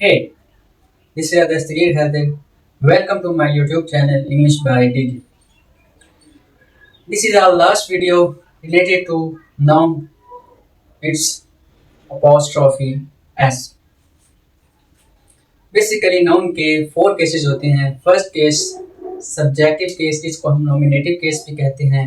Hey, this is Dastagir Hardik. Welcome to my YouTube channel English by Digi. This is our last video related to noun, its apostrophe s. Basically noun के four cases होते हैं. First case subjective case, जिसको हम nominative case भी कहते हैं.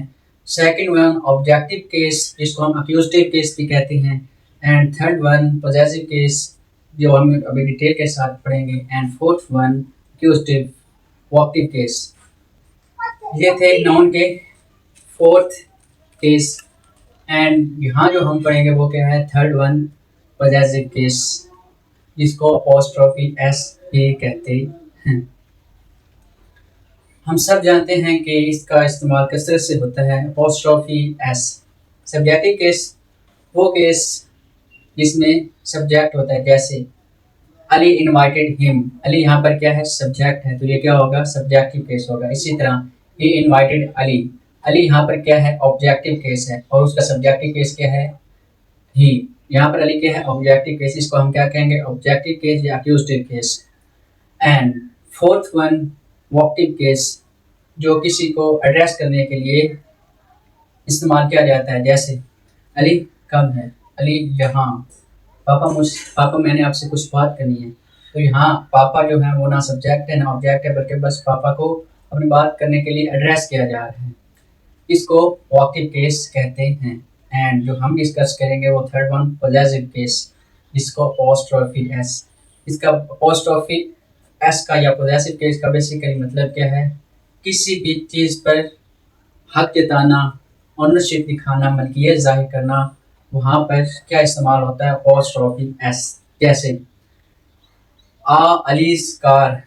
Second one objective case, जिसको हम अक्यूजेटिव केस भी कहते हैं. And third one possessive case, जो हम अभी डिटेल के साथ पढ़ेंगे. And fourth one accusative vocative case. ये थे नाउन के फोर्थ केस. एंड यहाँ जो हम पढ़ेंगे वो क्या है, थर्ड वन पॉजेसिव केस, जिसको अपोस्ट्रोफी एस भी कहते हैं. हम सब जानते हैं कि इसका इस्तेमाल कसरत से होता है. Apostrophe S. सब्जेक्टिव केस वो केस जिसमें सब्जेक्ट होता है, जैसे अली इनवाइटेड हिम. अली यहाँ पर क्या है, सब्जेक्ट है, तो ये क्या होगा, सब्जेक्टिव केस होगा. इसी तरह ही इनवाइटेड अली. अली यहाँ पर क्या है, ऑब्जेक्टिव केस है, और उसका सब्जेक्टिव केस क्या है, ही. यहाँ पर अली क्या है, ऑब्जेक्टिव केस. इसको हम क्या कहेंगे, ऑब्जेक्टिव केस या accusative case. And fourth one vocative case, जो किसी को एड्रेस करने के लिए इस्तेमाल किया जाता है. जैसे अली कम है, अली यहाँ. पापा मैंने आपसे कुछ बात करनी है. तो यहाँ पापा जो है वो ना सब्जेक्ट है ना ऑब्जेक्ट है, बल्कि बस पापा को अपनी बात करने के लिए एड्रेस किया जा रहा है. इसको वॉक्टिव केस कहते हैं. एंड जो हम डिस्कस करेंगे वो थर्ड वन पॉजेसिव केस, जिसको अपोस्ट्रोफी एस. इसका अपोस्ट्रोफी एस का या पॉजेसिव केस का बेसिकली मतलब क्या है, किसी भी चीज़ पर हक जताना, ओनरशिप दिखाना, मलकियत जाहिर करना, वहाँ पर क्या इस्तेमाल होता है, अपोस्ट्रोफी एस. जैसे आ अलीज कार.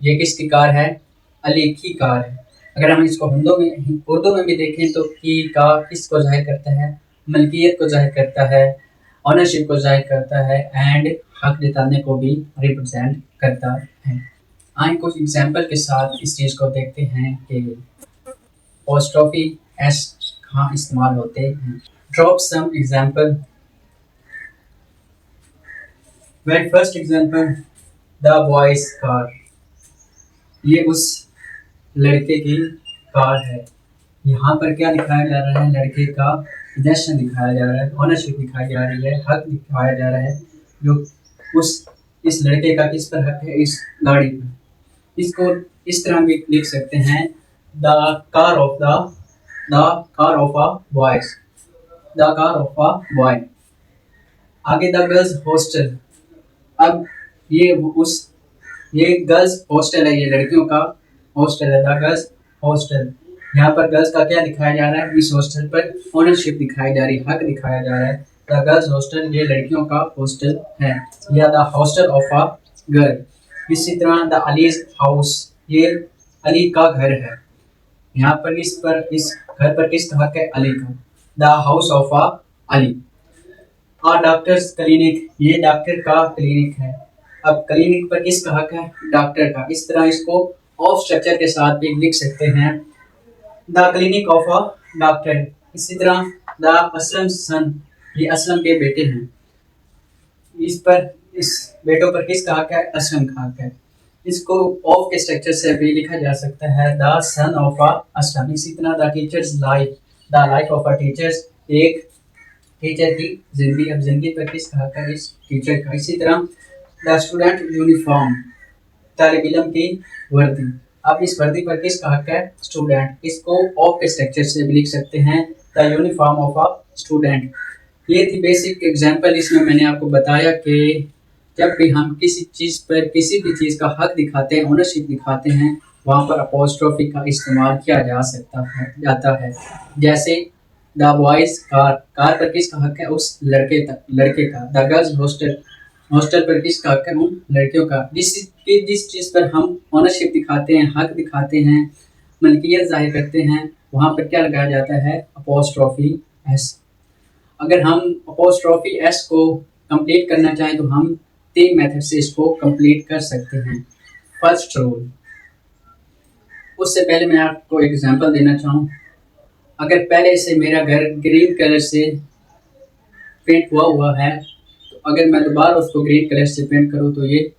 ये किसकी कार है, अली की कार है. अगर हम इसको उर्दू में भी देखें तो की का किसको जाहिर करता है, मलकियत को जाहिर करता है, ऑनरशिप को जाहिर करता है, एंड हक जताने को भी रिप्रेजेंट करता है. आइए कुछ एग्जांपल के साथ इस चीज़ को देखते हैं कि अपोस्ट्रोफी एस कहाँ इस्तेमाल होते हैं. Drop some example. Very first example, the boy's car. ये उस लड़के की कार है. यहाँ पर क्या दिखाया जा रहा है, लड़के का पोजेशन दिखाया जा रहा है, ऑनरशिप दिखाई जा रही है, हक दिखाया जा रहा है, जो उस इस लड़के का किस पर हक है, इस गाड़ी पर. इसको इस तरह भी लिख सकते हैं, the car of a boys. The car of a boy. आगे द गर्ल्स हॉस्टल. अब ये गर्ल्स हॉस्टल है, ये लड़कियों का हॉस्टल है, द गर्ल्स हॉस्टल. यहाँ पर गर्ल्स का क्या दिखाया जा रहा है, इस हॉस्टल पर ओनरशिप दिखाई जा रही है, हक दिखाया जा रहा है. द गर्ल्स हॉस्टल ये लड़कियों का हॉस्टल है, या the hostel of a girl. इसी तरह द अलीज हाउस, ये अली का घर है. यहाँ पर इस घर पर किसका हक है, अली का. The house of a Ali. A doctor's clinic, ये डॉक्टर का क्लिनिक है. अब क्लिनिक पर किसका हक है, डॉक्टर का. इस तरह इसको ऑफ स्ट्रक्चर के साथ भी लिख सकते हैं, the clinic of a doctor. इसी तरह द असलम सन, ये असलम के बेटे हैं. इस बेटों पर किसका हक है, असलम का हक है. इसको ऑफ के स्ट्रक्चर से भी लिखा जा सकता है, the son of a Aslam. इसी तरह the teacher's life, the life of a teachers, एक टीचर की जिंदगी. अब जिंदगी पर किसका हक है, इस टीचर का. इसी तरह द स्टूडेंट यूनिफॉर्म, तालिब इल्म की वर्दी. अब इस वर्दी पर किसका हक है, स्टूडेंट. इसको ऑफ के स्ट्रक्चर से भी लिख सकते हैं, the uniform of a student. ये थी बेसिक एग्जांपल. इसमें मैंने आपको बताया कि जब भी हम किसी चीज़ पर किसी भी चीज़ का हक दिखाते हैं, ओनरशिप दिखाते हैं, वहाँ पर अपोस्ट्रोफी का इस्तेमाल किया जाता है. जैसे द बॉयज कार, कार पर किसका हक है, उस लड़के का. द गर्ल्स हॉस्टल, हॉस्टल पर किसका हक है, उन लड़कियों का. जिस चीज़ पर हम ओनरशिप दिखाते हैं, हक दिखाते हैं, मलकियत जाहिर करते हैं, वहाँ पर क्या लगाया जाता है, अपोस्ट्रोफी एस. अगर हम अपोस्ट्रोफी एस को कंप्लीट करना चाहें तो हम 3 मेथड से इसको कंप्लीट कर सकते हैं. First rule. उससे पहले मैं आपको एग्जांपल देना चाहूँ. अगर पहले से मेरा घर ग्रीन कलर से पेंट हुआ है, तो अगर मैं दोबारा उसको ग्रीन कलर से पेंट करूँ तो ये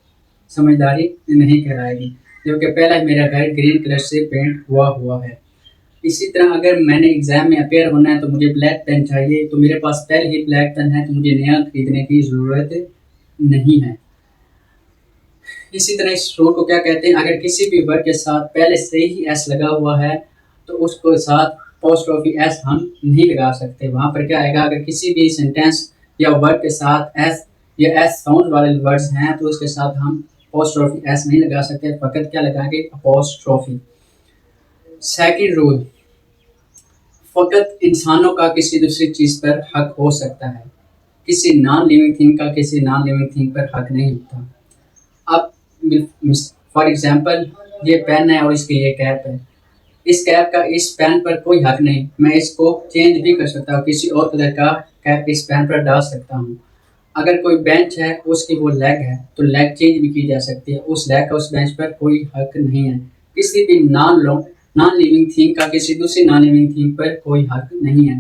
समझदारी नहीं कहलाएगी, क्योंकि पहला मेरा घर ग्रीन कलर से पेंट हुआ है। इसी तरह अगर मैंने एग्ज़ाम में अपेयर होना है तो मुझे ब्लैक पेन चाहिए, तो मेरे पास पहले ही ब्लैक पेन है तो मुझे नया खरीदने की ज़रूरत नहीं है। इसी तरह इस रूल को क्या कहते हैं, अगर किसी भी वर्ड के साथ पहले से ही एस लगा हुआ है तो उसको साथ अपोस्ट्रोफी एस हम नहीं लगा सकते। वहाँ पर क्या आएगा, अगर किसी भी सेंटेंस या वर्ड के साथ एस या एस साउंड वाले वर्ड्स हैं तो उसके साथ हम अपोस्ट्रोफी एस नहीं लगा सकते, फ़कत क्या लगाएंगे, अपोस्ट्रोफी। सेकंड रूल, फ़कत इंसानों का किसी दूसरी चीज़ पर हक हो सकता है, किसी नॉन लिविंग थिंग का किसी नॉन लिविंग थिंग पर हक नहीं होता। अब फॉर एग्जांपल ये पेन है और इसकी ये कैप है, इस कैप का इस पेन पर कोई हक नहीं, मैं इसको चेंज भी कर सकता हूँ, किसी और कलर का कैप इस पेन पर डाल सकता हूँ। अगर कोई बेंच है उसकी वो लेग है तो लेग चेंज भी की जा सकती है, उस लेग का उस बेंच पर कोई हक नहीं है। किसी भी नॉन लिविंग थिंग का किसी दूसरी नॉन लिविंग थिंग पर कोई हक नहीं है।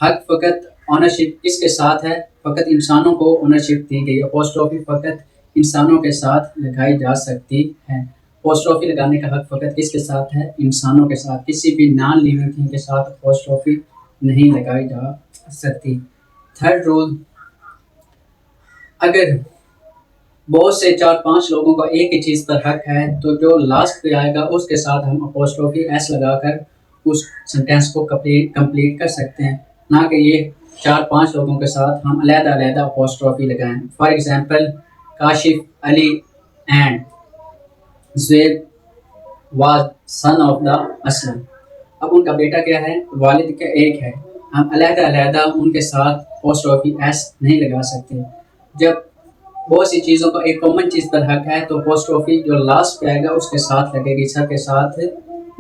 हक फ़कत ऑनरशिप किसके साथ है, फ़कत इंसानों को ऑनरशिप दी गई। अपोस्ट्रोफी फ़कत इंसानों के साथ लगाई जा सकती है। अपोस्ट्रोफी लगाने का हक फ़कत किसके साथ है, इंसानों के साथ, किसी भी नॉन लिविंग थिंग के साथ अपोस्ट्रोफी नहीं लगाई जा सकती। थर्ड रूल, अगर बहुत से 4-5 लोगों का एक ही चीज़ पर हक है तो जो लास्ट पे आएगा उसके साथ हम अपोस्ट्रोफी एस लगाकर उस सेंटेंस को कंप्लीट कर सकते हैं, ना कि ये 4-5 लोगों के साथ हम अलग-अलग अपोस्ट्रोफी लगाएं। For example, Kashif, Ali and Zuhaib was son of the Aslam. अब उनका बेटा क्या है, वालिद का एक है, हम अलग-अलग उनके साथ अपोस्ट्रोफी एस नहीं लगा सकते। जब बहुत सी चीज़ों का एक कॉमन चीज़ पर हक है तो अपोस्ट्रोफी जो लास्ट पे आएगा उसके साथ लगेगी, सब के साथ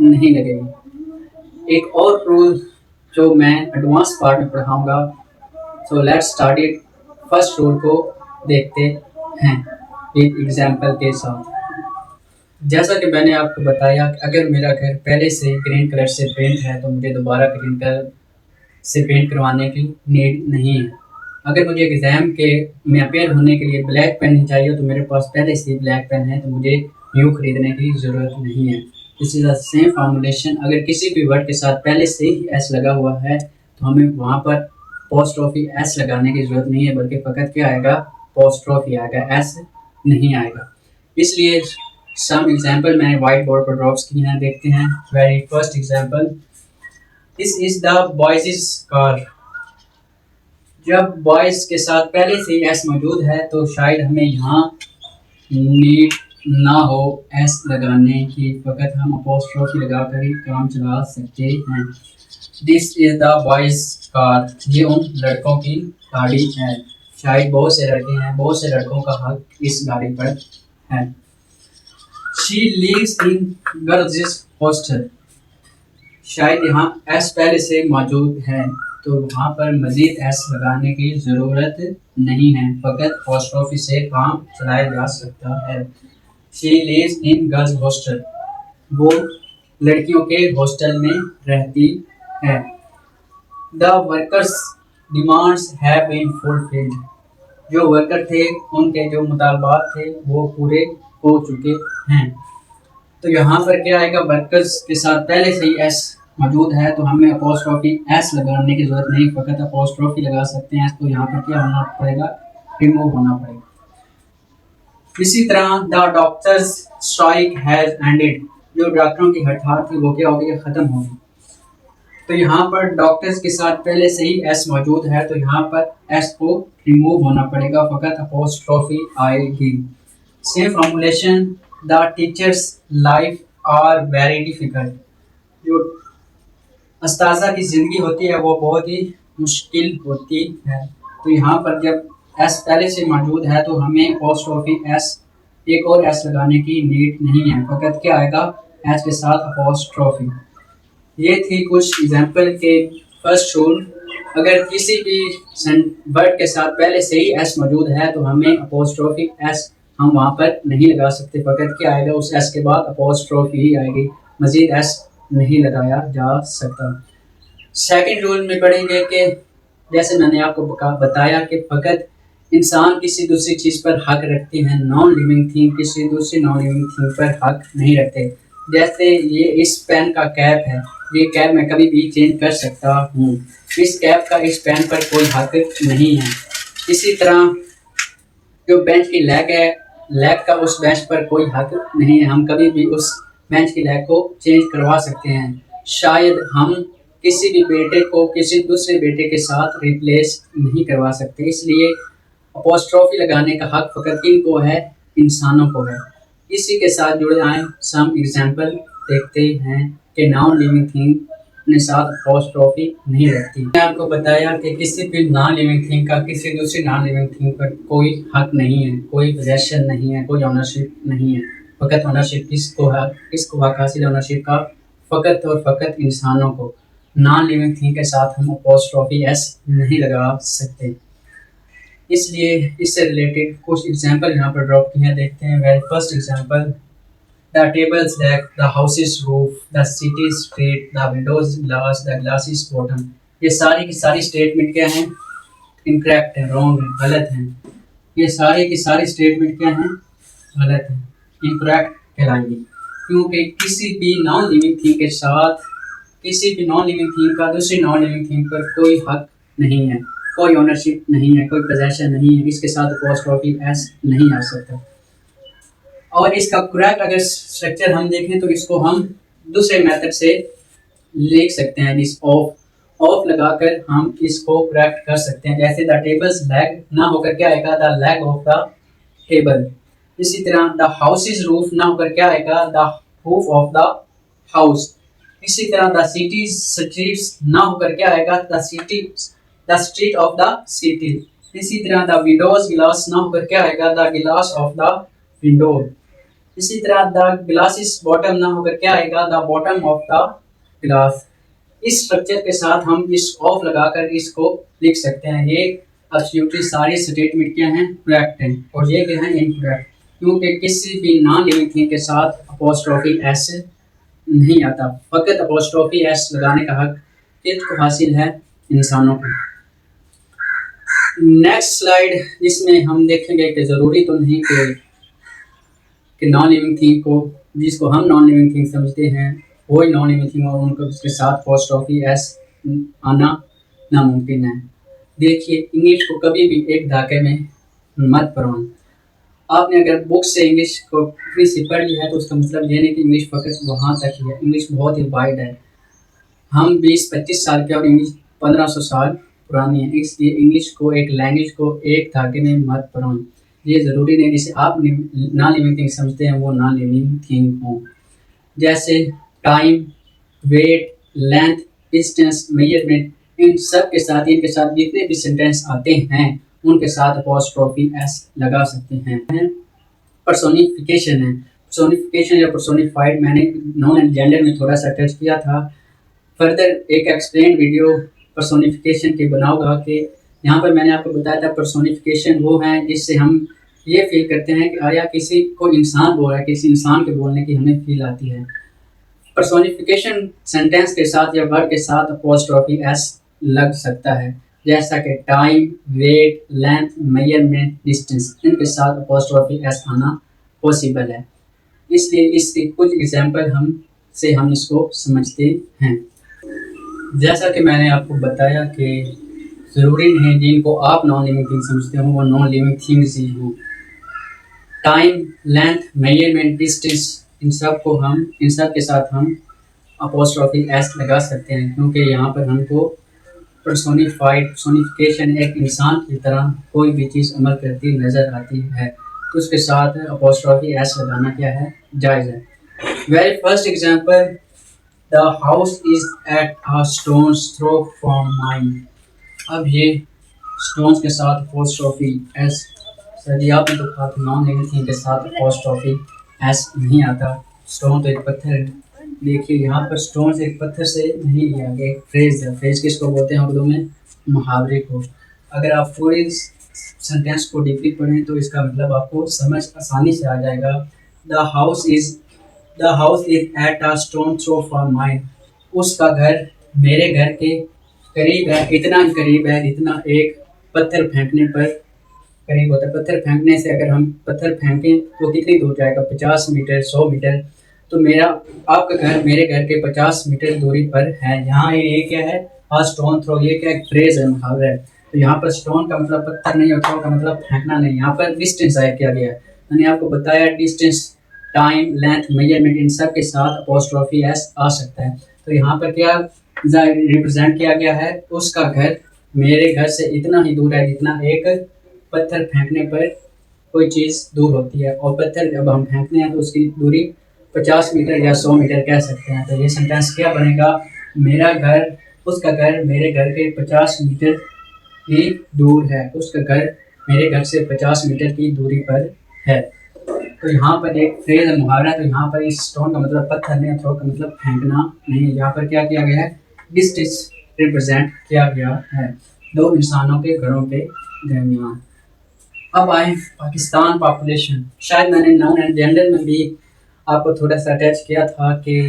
नहीं लगेगी। एक और रूल जो मैं एडवांस पार्ट में पढ़ाऊँगा, so let's start it. First rule को देखते हैं एक एग्जांपल के साथ। जैसा कि मैंने आपको बताया कि अगर मेरा घर पहले से ग्रीन कलर से पेंट है तो मुझे दोबारा ग्रीन कलर से पेंट करवाने की नीड नहीं है। अगर मुझे एग्ज़ाम के में अपेयर होने के लिए ब्लैक पेन चाहिए तो मेरे पास पहले से ही ब्लैक पेन है तो मुझे न्यू खरीदने की ज़रूरत नहीं है। This is the same formulation, अगर किसी भी वर्ड के साथ पहले से ही एस लगा हुआ है तो हमें वहाँ पर अपोस्ट्रोफी एस लगाने की ज़रूरत नहीं है, बल्कि फ़कत क्या आएगा, अपोस्ट्रोफी आएगा, एस नहीं आएगा। इसलिए सम एग्जांपल मैंने वाइट बोर्ड पर ड्रॉप्स किए हैं, देखते हैं। Very first example, this is the boys car. जब बॉयज़ के साथ पहले से ही एस मौजूद है तो शायद हमें यहाँ नीड ना हो एस लगाने की, फ़कत हम अपोस्ट्रोफी लगाकर ही काम चला सकते हैं। This is the boys car, ये उन लड़कों की गाड़ी है। शायद बहुत से लड़के हैं, बहुत से लड़कों का हक इस गाड़ी पर है। She lives in girls hostel, शायद यहाँ एस पहले से मौजूद है तो वहाँ पर मज़ीद एस लगाने की ज़रूरत नहीं है, फ़कत अपोस्ट्रोफी से काम चलाया जा सकता है। She lives in girls hostel, वो लड़कियों के हॉस्टल में रहती है। The workers demands have been fulfilled, जो वर्कर थे उनके जो मुतालबात थे वो पूरे हो चुके हैं। तो यहाँ पर क्या आएगा, वर्कर्स के साथ पहले से ही एस मौजूद है तो हमें अपोस्ट्रोफी एस लगाने की ज़रूरत नहीं, फ़कत अपोस्ट्रोफी लगा सकते हैं। तो यहाँ पर क्या होना पड़ेगा, रिमूव होना पड़ेगा। इसी तरह the doctors strike has ended, जो डॉक्टरों की हड़ताल थी वो क्या हो गई, ख़त्म हो गई। तो यहाँ पर डॉक्टर्स के साथ पहले से ही एस मौजूद है तो यहाँ पर एस को रिमूव होना पड़ेगा, फ़कत अपोस्ट्रोफी आएगी। Same formulation, the teacher's life are very difficult, जो अस्ताज़ा की ज़िंदगी होती है वो बहुत ही मुश्किल होती है। तो यहाँ पर जब एस पहले से मौजूद है तो हमें अपोस्ट्रोफी एस एक और एस लगाने की नीड नहीं है, फ़कत क्या आएगा, एस के साथ अपोस्ट्रोफी। ये थी कुछ एग्जांपल के फर्स्ट रूल। अगर किसी भी वर्ड के साथ पहले से ही एस मौजूद है तो हमें अपोस्ट्रोफी एस हम वहाँ पर नहीं लगा सकते, फ़कत क्या आएगा, उस एस के बाद अपोस्ट्रोफी ही आएगी, मज़ीद एस नहीं लगाया जा सकता। सेकंड रूल में पढ़ेंगे कि जैसे मैंने आपको बताया कि फ़कत इंसान किसी दूसरी चीज़ पर हक रखते हैं, नॉन लिविंग थिंग किसी दूसरी नॉन लिविंग थिंग पर हक नहीं रखते। जैसे ये इस पेन का कैप है, ये कैप मैं कभी भी चेंज कर सकता हूँ, इस कैप का इस पेन पर कोई हक नहीं है। इसी तरह जो बेंच की लेग है, लेग का उस बेंच पर कोई हक नहीं है, हम कभी भी उस बेंच की लेग को चेंज करवा सकते हैं। शायद हम किसी भी बेटे को किसी दूसरे बेटे के साथ रिप्लेस नहीं करवा सकते, इसलिए अपोस्ट्रोफी लगाने का हक फ़कत किनको है? इंसानों को है। इसी के साथ जुड़े आए सम एग्जाम्पल देखते हैं कि नॉन लिविंग थिंग अपने साथ अपोस्ट्रोफी नहीं रखती। मैंने आपको बताया कि किसी भी नॉन लिविंग थिंग का किसी दूसरी नॉन लिविंग थिंग पर कोई हक नहीं है, कोई पोजेशन नहीं है, कोई ओनरशिप नहीं है। फ़कत ओनरशिप किसको है? किसको हक हासिल ओनरशिप का? फ़कत और फ़कत इंसानों को। नॉन लिविंग थिंग के साथ हम अपोस्ट्रोफी एस नहीं लगा सकते। इसलिए इससे रिलेटेड कुछ एग्जाम्पल यहाँ पर ड्रॉप किए हैं, देखते हैं। Very first example, the tables deck, the houses roof, the city street, the Windows glass, the glasses bottom. ये सारी की सारी स्टेटमेंट क्या हैं? इनकरेक्ट है, रॉन्ग है, गलत हैं। ये सारी की सारी स्टेटमेंट क्या हैं? गलत है, इनकरेक्ट कहलाएंगी, क्योंकि किसी भी नॉन लिविंग थिंग के साथ किसी भी नॉन लिविंग थिंग का दूसरी नॉन लिविंग थिंग पर कोई हक नहीं है, कोई ओनरशिप नहीं है, कोई पोजेशन नहीं है। इसके साथ अपोस्ट्रोफी एस नहीं आ सकता। और इसका करेक्ट अगर स्ट्रक्चर हम देखें तो इसको हम दूसरे मेथड से लिख सकते हैं, जिस ऑफ लगाकर हम इसको करेक्ट कर सकते हैं। जैसे द टेबल्स लेग ना होकर क्या आएगा? The leg of the table. इसी तरह द हाउसेस रूफ ना होकर क्या आएगा? The roof of the house. इसी तरह द सिटी स्ट्रीट्स ना होकर क्या आएगा? The street of the city. इसी तरह द विंडोज गिलास ना होकर क्या आएगा? द गिलास ऑफ द विंडो। इसी तरह द ग्लासेस बॉटम ना होकर क्या आएगा? The bottom of the glass. इस स्ट्रक्चर के साथ हम इस ऑफ लगाकर इसको लिख सकते हैं। ये एब्सोल्युटली सारी स्टेटमेंट क्या हैं? करेक्ट हैं, और ये क्या हैं? इनकरेक्ट, क्योंकि किसी भी नॉन लिविंग थिंग के साथ अपोस्ट्रोफी एस नहीं आता। फ़कत अपोस्ट्रोफी एस लगाने का हक किसको हासिल है? इंसानों को। नेक्स्ट स्लाइड, जिसमें हम देखेंगे कि ज़रूरी तो नहीं कि नॉन लिविंग थिंग को, जिसको हम नॉन लिविंग थिंग समझते हैं, वही नॉन लिविंग थिंग और उनको उसके साथ अपोस्ट्रोफी एस आना नामुमकिन है। देखिए, इंग्लिश को कभी भी एक धागे में मत पढ़ो। आपने अगर बुक से इंग्लिश को फ्री से पढ़ लिया है तो उसका मतलब ये नहीं कि इंग्लिश फ़कत वहाँ तक ही है। इंग्लिश बहुत ही वाइड है। हम 20-25 साल के और इंग्लिश 1500 साल पुरानी है, इसलिए इंग्लिश को, एक लैंग्वेज को एक धागे में मत पढ़ो। ये ज़रूरी नहीं जिसे आप नॉन लिविंग थिंग समझते हैं वो नॉन लिविंग थिंग हो। जैसे time, weight, length, distance, measurement, इन सब के साथ, इनके साथ जितने भी सेंटेंस आते हैं उनके साथ अपोस्ट्रोफी एस लगा सकते हैं। पर्सोनिफिकेशन है, पर्सोनिफिकेशन या पर्सोनिफाइड मैंने नॉन एंड जेंडर में थोड़ा सा टच किया था। फर्दर एक एक्सप्लेन वीडियो पर्सोनिफिकेशन की बनाऊंगा कि यहाँ पर मैंने आपको बताया था पर्सोनिफिकेशन वो है जिससे हम ये फील करते हैं कि आया किसी को इंसान बोल रहा है, किसी इंसान के बोलने की हमें फील आती है। पर्सोनिफिकेशन सेंटेंस के साथ या वर्ड के साथ अपोस्ट्रोफी एस लग सकता है, जैसा कि time, weight, length, measurement, distance, इनके साथ अपोस्ट्रोफी एस आना पॉसिबल है। इसलिए इसके कुछ एग्जाम्पल हम इसको समझते हैं। जैसा कि मैंने आपको बताया कि ज़रूरी नहीं जिनको आप नॉन लिविंग थिंग समझते हो वो नॉन लिविंग थिंग्स ही हों। टाइम, लेंथ, मेजरमेंट, डिस्टेंस, इन सब के साथ हम अपोस्ट्रोफी एस लगा सकते हैं, क्योंकि यहाँ पर हमको पर्सोनिफिकेशन एक इंसान की तरह कोई भी चीज़ अमल करती नज़र आती है, तो उसके साथ अपोस्ट्रोफी एस लगाना क्या है? जायज़ है। Very first example, the house is at a stones throw from mine. अब ये स्टोन्स के साथ अपोस्ट्रोफी एस, सर आपने तो कहा नॉन लिविंग थिंग के साथ अपोस्ट्रोफी एस नहीं आता। स्टोन तो एक पत्थर है। देखिए यहाँ पर स्टोन से एक पत्थर से नहीं लिया गया, एक फ्रेज है। फ्रेज किसको बोलते हैं उर्दू में? मुहावरे को। अगर आप पूरी सेंटेंस को डीपली पढ़ें तो इसका मतलब आपको समझ आसानी से आ जाएगा। The house is at a stone throw from mine. उसका घर मेरे घर के करीब है, इतना करीब है जितना एक पत्थर फेंकने पर करीब होता है। पत्थर फेंकने से अगर हम पत्थर फेंकें तो कितनी दूर जाएगा, 50 मीटर, 100 मीटर। तो मेरा आपका घर मेरे घर के 50 मीटर दूरी पर है। यहाँ ये क्या है, स्टोन थ्रो, ये क्या एक फ्रेज है, मुहावरा है। तो यहाँ पर स्टोन का मतलब पत्थर नहीं, और थ्रो का मतलब फेंकना नहीं। यहाँ पर डिस्टेंस ज़ाहिर किया गया है। मैंने आपको बताया डिस्टेंस, टाइम, लेंथ, मेजरमेंट, इन सब के साथ अपोस्ट्रोफी एस आ सकता है। तो यहाँ पर क्या रिप्रेजेंट किया गया है, उसका घर मेरे घर से इतना ही दूर है जितना एक पत्थर फेंकने पर कोई चीज़ दूर होती है। और पत्थर जब हम फेंकते हैं तो उसकी दूरी 50 मीटर या 100 मीटर कह सकते हैं। तो ये सेंटेंस क्या बनेगा, मेरा घर उसका घर मेरे घर के 50 मीटर की दूर है, उसका घर मेरे घर से 50 मीटर की दूरी पर है। तो यहाँ पर एक फ्रेज है, मुहावरा है। तो यहाँ पर इस स्टोन का मतलब पत्थर नहीं, थ्रो का मतलब फेंकना नहीं। यहाँ पर क्या किया गया है, डिस्टेंस रिप्रेजेंट किया गया है दो इंसानों के घरों के दरमियान। अब आए पाकिस्तान पॉपुलेशन। शायद मैंने नाउन एंड जेंडर में भी आपको थोड़ा सा टच किया था कि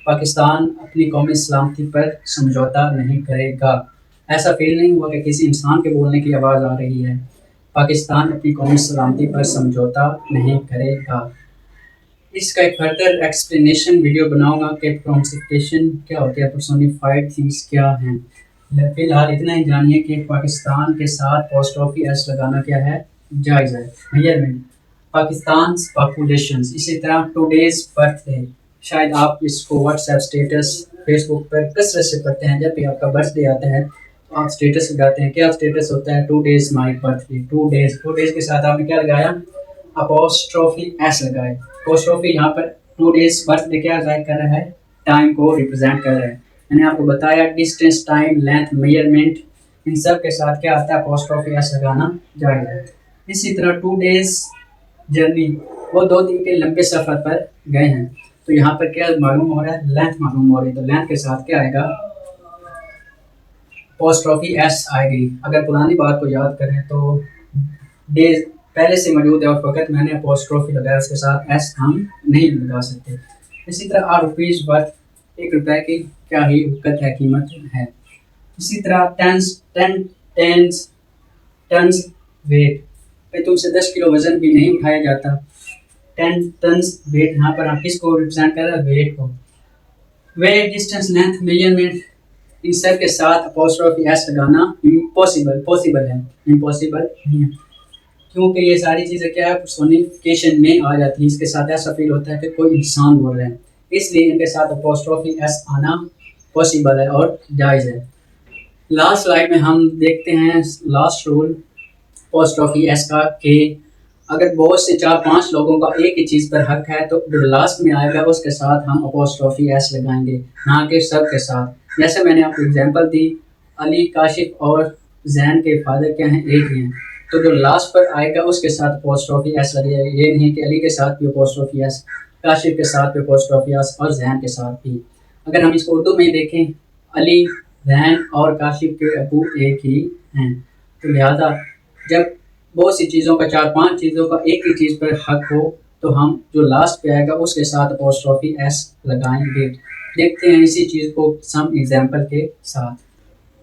पाकिस्तान अपनी कौमी सलामती पर समझौता नहीं करेगा। ऐसा फील नहीं हुआ कि किसी इंसान के बोलने की आवाज़ आ रही है। पाकिस्तान अपनी कौमी सलामती पर समझौता नहीं करेगा। इसका एक फर्दर एक्सप्लेनेशन वीडियो बनाऊंगा कि प्रोनाउंसिएशन क्या होती है, पर्सोनिफाइड थिंग्स क्या हैं। फिलहाल इतना ही जानिए कि पाकिस्तान के साथ अपोस्ट्रोफी एस लगाना क्या है, जायज़ है। Measurement, Pakistan population. इसी तरह टुडेज बर्थडे, शायद आप इसको व्हाट्सएप स्टेटस, फेसबुक पर कसरत से पढ़ते हैं। जब भी आपका बर्थडे आता है तो आप स्टेटस लगाते हैं। क्या स्टेटस होता है, 2 डेज माई बर्थडे। 2 डेज के साथ आपने क्या लगाया, अपोस्ट्रोफी एस लगाए। अपोस्ट्रोफी यहाँ पर 2 डेज बर्थडे क्या जाहिर कर रहा है, टाइम को रिप्रेजेंट कर रहा है। मैंने आपको बताया डिस्टेंस, टाइम, लेंथ, मेजरमेंट, इन सब के साथ क्या आता है, अपोस्ट्रोफी एस लगाना जायज़ है। इसी तरह 2 डेज जर्नी, वो 2 दिन के लंबे सफ़र पर गए हैं। तो यहाँ पर क्या मालूम हो रहा है, लेंथ मालूम हो रही है। तो लेंथ के साथ क्या आएगा, अपोस्ट्रोफी एस आएगी। अगर पुरानी बात को याद करें तो डेज पहले से मौजूद है और फकत मैंने अपोस्ट्रोफी लगाया, उसके साथ एस हम नहीं लगा सकते। इसी तरह आर रुपीज़ वर्थ, 1 रुपये की क्या ही वक़्त है, कीमत है। इसी तरह टन्स वेट, भाई तुमसे 10 किलो वजन भी नहीं उठाया जाता। 10 टन्स वेट, यहाँ पर हम किसको रिप्रेजेंट कर रहे हैं, वेट को। वेट, डिस्टेंस, लेंथ, मेजरमेंट, इन सब के साथ अपोस्ट्रोफी एस लगाना पॉसिबल है, इम्पॉसिबल नहीं है। क्योंकि ये सारी चीज़ें क्या है, पर्सोनिफिकेशन में आ जाती है। इसके साथ ऐसा फील होता है कि कोई इंसान बोल रहे हैं, इसलिए इनके साथ अपोस्ट्रोफी एस आना पॉसिबल है और जायज़ है। लास्ट स्लाइड में हम देखते हैं लास्ट रूल अपोस्ट्रोफी एस का, कि अगर बहुत से 4-5 लोगों का एक ही चीज़ पर हक है तो जो लास्ट में आएगा उसके साथ हम अपोस्ट्रोफी एस लगाएंगे, ना कि सब के साथ। जैसे मैंने आपको एग्जांपल दी, अली, काशिफ और जैन के फादर क्या हैं, एक ही हैं। तो जो लास्ट पर आएगा उसके साथ अपोस्ट्रोफी एस लगेगा। ये नहीं कि अली के साथ भी अपोस्ट्रोफी एस, काशिफ के साथ भी अपोस्ट्रोफी एस और जैन के साथ भी। अगर हम इसको उर्दू में देखें, अली, जैन और काशिफ के अबू एक ही हैं। तो लिहाजा जब बहुत सी चीज़ों का, 4-5 चीज़ों का एक ही चीज़ पर हक हो तो हम जो लास्ट पे आएगा उसके साथ अपोस्ट्रोफी एस लगाएंगे। देखते हैं इसी चीज़ को सम एग्जांपल के साथ।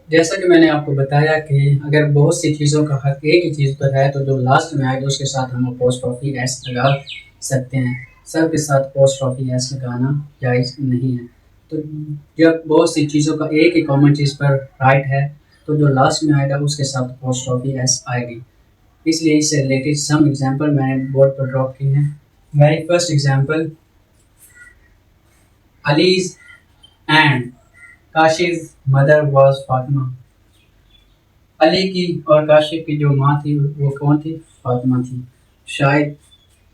जैसा कि मैंने आपको बताया कि अगर बहुत सी चीज़ों का हक एक ही चीज़ पर है तो जो लास्ट में आएगा उसके साथ हम अपोस्ट्रोफी एस लगा सकते हैं। सब के साथ अपोस्ट्रोफी एस लगाना जायज़ नहीं है। तो जब बहुत सी चीज़ों का एक ही कॉमन चीज़ पर राइट है तो जो लास्ट में आएगा उसके साथ अपोस्ट्रोफी एस आएगी। इसलिए इससे रिलेटेड सम एग्जांपल मैंने बोर्ड पर ड्रॉप किए हैं। Very first example, allies and Kashif mother was Fatima. Ali की और काशिफ की जो माँ थी वो कौन थी, फातिमा थी। शायद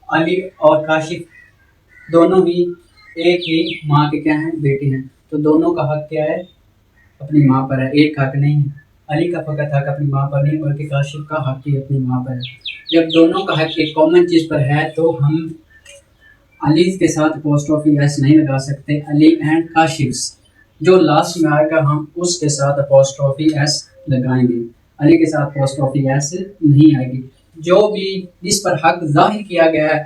अली और काशिफ दोनों ही एक ही माँ के क्या हैं, बेटे हैं। तो दोनों का हक क्या है, अपनी माँ पर है, एक हक नहीं है। अली का फ़कत हक अपनी माँ पर नहीं बल्कि काशिफ का हक ही अपनी माँ पर है। जब दोनों का हक एक कॉमन चीज़ पर है तो हम अली के साथ अपोस्ट्रोफी एस नहीं लगा सकते। अली एंड काशिफ, जो लास्ट में आएगा हम उसके साथ अपोस्ट्रोफी एस लगाएंगे। अली के साथ अपोस्ट्रोफी एस नहीं आएगी। जो भी जिस पर हक जाहिर किया गया है,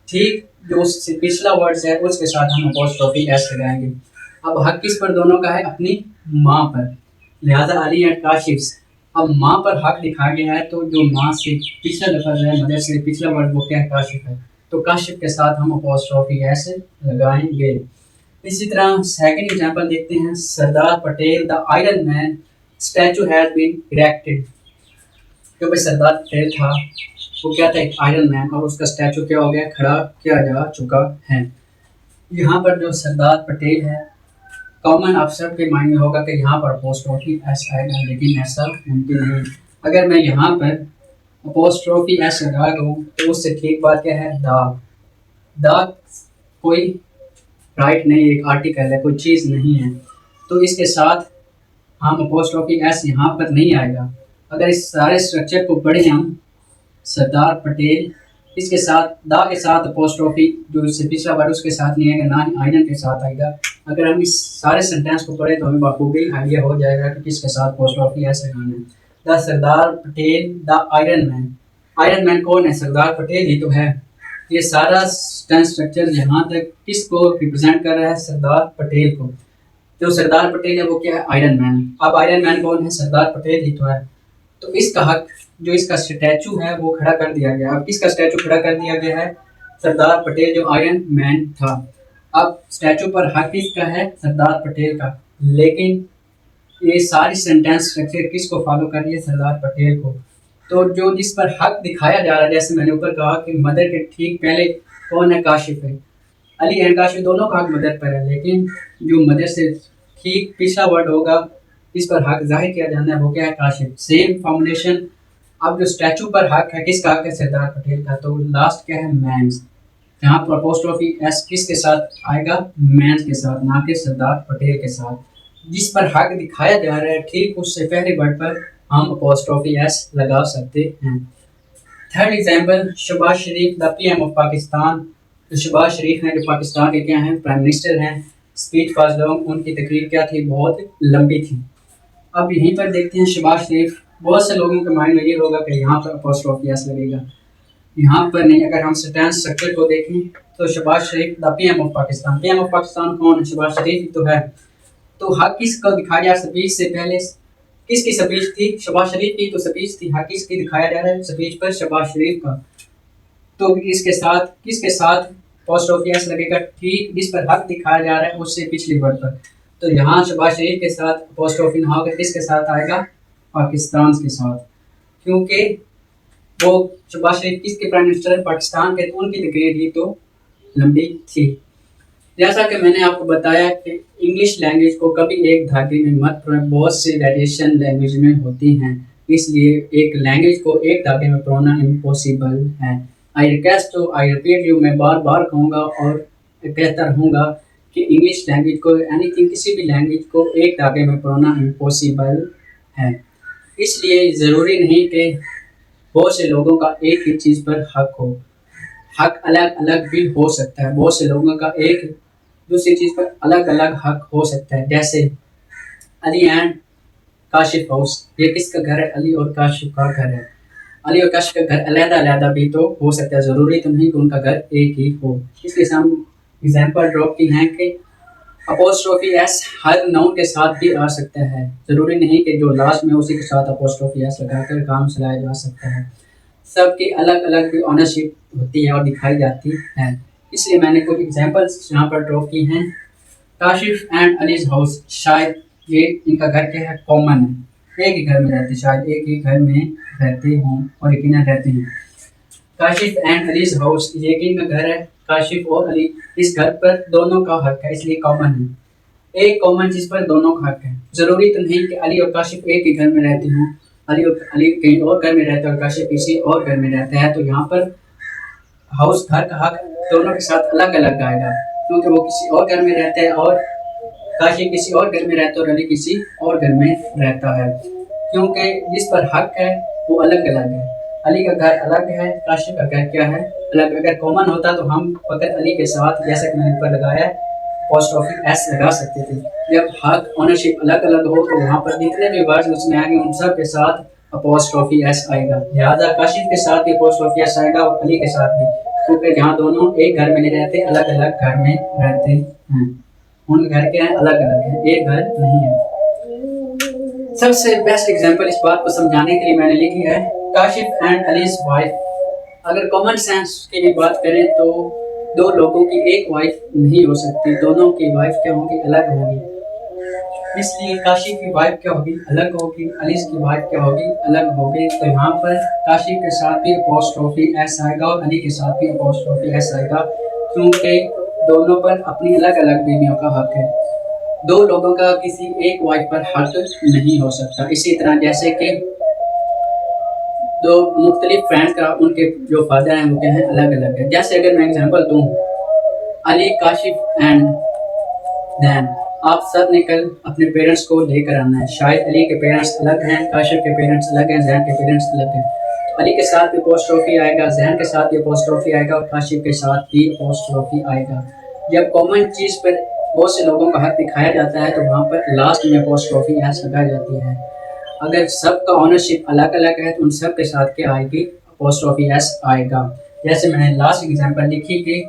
ठीक जो उससे पिछला वर्ड्स है उसके साथ हम अपोस्ट्रोफी एस लगाएंगे। अब हक किस पर दोनों का है, अपनी माँ पर। लिहाजा अली एंड काशिफ अब माँ पर हक दिखाया गया है, तो जो माँ से पिछला लफ्ज़ है, मदर से पिछला वर्ड, वो क्या है? काशिफ है। तो काशिफ के साथ हम अपॉस्ट्रोफी एस लगाएंगे। इसी तरह सेकंड एग्जांपल देखते हैं। Sardar Patel the iron man statue has been erected. जो भाई सरदार पटेल था, वो क्या था? एक आयरन मैन, और उसका स्टैचू क्या हो गया? खड़ा किया जा चुका है। यहाँ पर जो सरदार पटेल है, कॉमन आप सबके माइंड में होगा कि यहाँ पर अपोस्ट्रोफी एस आएगा, लेकिन ऐसा मुमकिन नहीं। अगर मैं यहाँ पर अपोस्ट्रोफी एस लगा दूँ तो उससे ठीक बात क्या है? द। द कोई राइट नहीं, एक आर्टिकल है, कोई चीज़ नहीं है, तो इसके साथ हम अपोस्ट्रोफी एस यहाँ पर नहीं आएगा। अगर इस सारे स्ट्रक्चर को पढ़े हम, सरदार पटेल, इसके साथ दा के साथ अपोस्ट्रोफी जो इससे पिछला वर्ड उसके साथ नहीं आएगा, ना ही आयरन के साथ आएगा। अगर हम इस सारे सेंटेंस को पढ़े तो हमें बखूबी आइडिया हो जाएगा कि किसके साथ अपोस्ट्रोफी ऐसे लगाना है। The Sardar Patel the iron man. Iron man कौन है? सरदार पटेल ही तो है। ये सारा सेंटेंस स्ट्रक्चर यहाँ तक किसको रिप्रेजेंट कर रहा है? सरदार पटेल को। जो सरदार पटेल है वो क्या है? Iron man. अब आयरन मैन कौन है? सरदार पटेल ही तो है। तो इसका हक, जो इसका स्टैचू है वो खड़ा कर दिया गया। अब किसका स्टैचू खड़ा कर दिया गया है? सरदार पटेल, जो आयरन मैन था। अब स्टैचू पर हक किसका है? सरदार पटेल का। लेकिन ये सारी सेंटेंस स्ट्रक्चर किसको फॉलो कर रही है? सरदार पटेल को। तो जो जिस पर हक दिखाया जा रहा है, जैसे मैंने ऊपर कहा कि मदर के ठीक पहले कौन है? काशिफ है। अली एंड काशिफ दोनों का हक मदर पर है, लेकिन जो मदर से ठीक पिछला वर्ड होगा इस पर हक जाहिर किया जाना है, वो क्या है? काशिफ। Same formulation. अब जो स्टैचू पर हक है, किसका हक है? सरदार पटेल का। तो लास्ट क्या है? मैंस। यहाँ पर अपोस्ट्रोफी एस किसके साथ आएगा? मैंस के साथ, ना कि सरदार पटेल के साथ। जिस पर हक दिखाया जा रहा है ठीक उससे पहले वर्ड पर हम अपोस्ट्रोफी एस लगा सकते हैं। Third example, Shehbaz Sharif the PM of Pakistan. जो शहबाज शरीफ हैं, जो पाकिस्तान के क्या हैं? प्राइम मिनिस्टर हैं। Speech was long. उनकी तकरीर क्या थी? बहुत लंबी थी। अब यहीं पर देखते हैं शहबाज शरीफ। बहुत से लोगों के माइंड में ये होगा कि यहाँ पर अपोस्ट्रोफी एस लगेगा, यहाँ पर नहीं। अगर हम सेंटेंस स्ट्रक्चर को देखें तो Shahbaz Sharif the PM of Pakistan. PM of Pakistan कौन है? शहबाज शरीफ ही तो है। तो हक किसको दिखाया जा रहा है? स्पीच से पहले किसकी स्पीच थी? शहबाज शरीफ की तो स्पीच थी। हक किसकी दिखाया जा रहा है स्पीच पर? शहबाज शरीफ का। तो इसके साथ किसके साथ अपोस्ट्रोफी एस लगेगा? ठीक जिस पर हक दिखाया जा रहा है उससे पिछले वर्ड पर। तो यहाँ शहबाज शरीफ के साथ अपोस्ट्रोफी ना होकर किसके साथ आएगा? पाकिस्तान के साथ, क्योंकि वो शहबाज शरीफ किसके प्राइम मिनिस्टर है? पाकिस्तान के। तो उनकी तकरीर ही तो लंबी थी। जैसा कि मैंने आपको बताया कि इंग्लिश लैंग्वेज को कभी एक धागे में मत पढ़ें, बहुत सी वेरिएशन लैंग्वेज में होती हैं, इसलिए एक लैंग्वेज को एक धागे में पढ़ना इम्पॉसिबल है। I request to, I repeat you, मैं बार बार कहूँगा और कहता रहूँगा कि इंग्लिश लैंग्वेज को, एनीथिंग, किसी भी लैंग्वेज को एक धागे में पढ़ना इम्पॉसिबल है। इसलिए ज़रूरी नहीं कि बहुत से लोगों का एक ही चीज़ पर हक हो। हक अलग अलग भी हो सकता है। बहुत से लोगों का एक दूसरी चीज़ पर अलग अलग हक हो सकता है। जैसे अली एंड काशिफ हाउस, ये किसका घर है? अली और काशिफ का घर है। अली और काशिफ का घर अलग अलग भी तो हो सकता है, ज़रूरी तो नहीं कि उनका घर एक ही हो। इसलिए हम एग्जाम्पल ड्रॉप की हैं कि अपोस्ट्रोफी एस हर नाउन के साथ भी आ सकता है। ज़रूरी नहीं कि जो लास्ट में उसी के साथ अपोस्ट्रोफी एस लगाकर काम चलाया जा सकता है। सबकी अलग अलग भी ऑनरशिप होती है और दिखाई जाती है। इसलिए मैंने कुछ एग्जांपल्स यहाँ पर ड्रॉ की हैं। काशिफ एंड अलीज हाउस, शायद ये इनका घर क्या है? कॉमन है, एक ही घर में रहते, शायद एक ही घर में रहते हों और यकीनन रहते हैं। काशिफ एंड अलीज हाउस, ये किन का घर है? काशिफ और अली। इस घर पर दोनों का हक है, इसलिए कॉमन है। एक कॉमन चीज़ पर दोनों का हक है। ज़रूरी तो नहीं कि अली और काशिफ एक ही घर में रहते हों, अली कहीं और घर में रहता है और काशिफ किसी और घर में रहता है। तो यहाँ पर हाउस, घर का हक दोनों के साथ अलग अलग आएगा, क्योंकि वो किसी और घर में रहता है और काशिफ किसी और घर में रहता है और अली किसी और घर में रहता है। क्योंकि जिस पर हक है वो अलग अलग है। अली का घर अलग है, काशिफ का घर क्या है? अलग। अगर कॉमन होता तो हम फकत अली के साथ, जैसा कि मैंने ऊपर लगाया, अपोस्ट्रोफी एस लगा सकते थे। जब हक ऑनरशिप अलग अलग हो तो वहाँ पर जितने भी वर्ड्स उसमें आएंगे उन सब के साथ अपोस्ट्रोफी एस आएगा। लिहाजा काशिफ के साथ भी अपोस्ट्रोफी एस आएगा और अली के साथ भी, क्योंकि जहाँ दोनों एक घर में नहीं रहते, अलग अलग घर में रहते हैं। उनके घर के हैं अलग अलग हैं, एक घर नहीं है। सबसे बेस्ट एग्जांपल इस बात को समझाने के लिए मैंने लिखी है काशिफ एंड अलीज वाइफ। अगर कॉमन सेंस की भी बात करें तो दो लोगों की एक वाइफ नहीं हो सकती, दोनों की वाइफ क्या होगी, अलग होगी। इसलिए काशिफ की वाइफ क्या होगी, अलग होगी, अलीज की वाइफ क्या होगी, अलग होगी। तो यहाँ पर काशिफ के साथ भी अपोस्ट्रोफी एस आएगा और अली के साथ भी अपोस्ट्रोफी एस आएगा, क्योंकि दोनों पर अपनी अलग अलग बीवियों का हक है। दो लोगों का किसी एक वाइफ पर हक नहीं हो सकता। इसी तरह जैसे कि दो मुख्तलिफ फ्रेंड्स का उनके जो फादर हैं वो क्या हैं, अलग अलग है। जैसे अगर मैं एग्जांपल दूं, अली काशिफ एंड दैन, आप सब ने कल अपने पेरेंट्स को लेकर आना है। शायद अली के पेरेंट्स अलग हैं, काशिफ के पेरेंट्स अलग हैं, जैन के पेरेंट्स अलग हैं। तो अली के साथ भी अपोस्ट्रोफी आएगा, जैन के साथ भी अपोस्ट्रोफी आएगा और काशिफ के साथ भी अपोस्ट्रोफी आएगा। जब कॉमन चीज़ पर बहुत से लोगों का हक दिखाया जाता है तो वहाँ पर लास्ट में अपोस्ट्रोफी एस लगाई जाती है। अगर सबका ऑनरशिप अलग अलग है तो उन सब के साथ क्या आएगी, अपोस्ट्रोफी एस आएगा। जैसे मैंने लास्ट एग्जांपल लिखी कि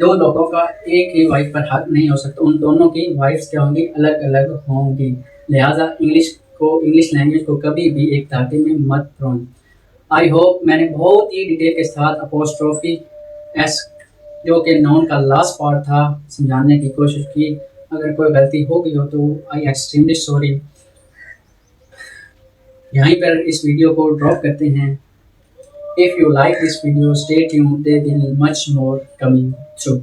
दो लोगों का एक ही वाइफ पर हक नहीं हो सकता, उन दोनों की वाइफ्स क्या होंगी, अलग अलग होंगी। लिहाजा इंग्लिश लैंग्वेज को कभी भी एक धागे में मत रोएं। आई होप मैंने बहुत ही डिटेल के साथ अपोस्ट्रोफी एस जो कि नाउन का लास्ट पार्ट था समझाने की कोशिश की। अगर कोई गलती हो गई हो तो आई एक्सट्रीमली सॉरी। यहीं पर इस वीडियो को ड्रॉप करते हैं। If you like this video, stay tuned, there will be much more coming through.